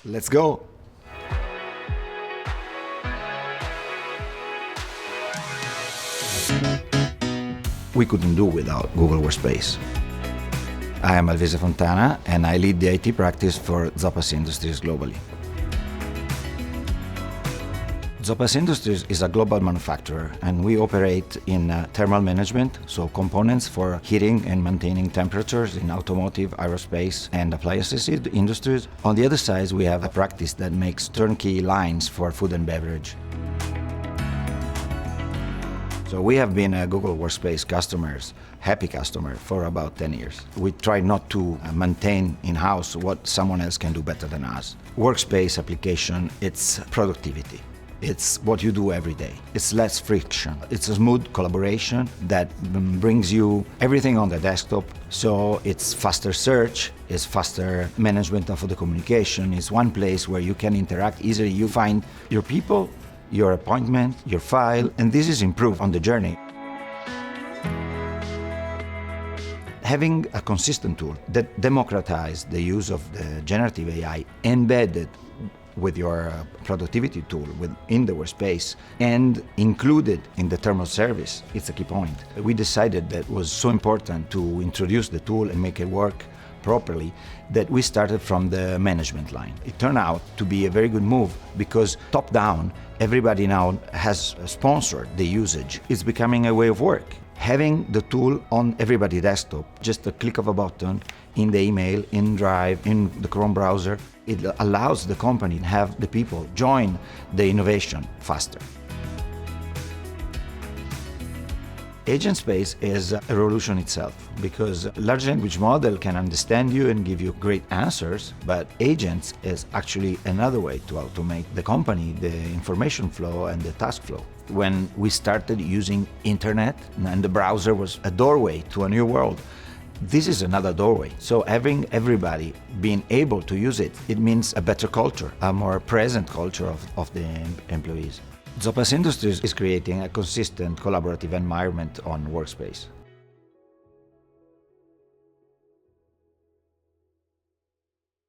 Let's go! We couldn't do without Google Workspace. I am Alvise Fontana and I lead the IT practice for Zoppas Industries globally. Zoppas Industries is a global manufacturer and we operate in thermal management, so components for heating and maintaining temperatures in automotive, aerospace and appliances industries. On the other side, we have a practice that makes turnkey lines for food and beverage. So we have been a Google Workspace happy customer for about 10 years. We try not to maintain in-house what someone else can do better than us. Workspace application, it's productivity. It's what you do every day. It's less friction. It's a smooth collaboration that brings you everything on the desktop. So it's faster search, it's faster management of the communication. It's one place where you can interact easily. You find your people, your appointment, your file, and this is improved on the journey. Having a consistent tool that democratizes the use of the generative AI embedded with your productivity tool within the workspace and included in the thermal service, it's a key point. We decided that it was so important to introduce the tool and make it work properly that we started from the management line. It turned out to be a very good move because top-down, everybody now has sponsored the usage. It's becoming a way of work. Having the tool on everybody's desktop, just a click of a button, in the email, in Drive, in the Chrome browser, it allows the company to have the people join the innovation faster. Agent space is a revolution itself because a large language model can understand you and give you great answers, but agents is actually another way to automate the company, the information flow and the task flow. When we started using internet and the browser was a doorway to a new world, this is another doorway. So having everybody being able to use it, it means a better culture, a more present culture of the employees. Zoppas Industries is creating a consistent collaborative environment on Workspace.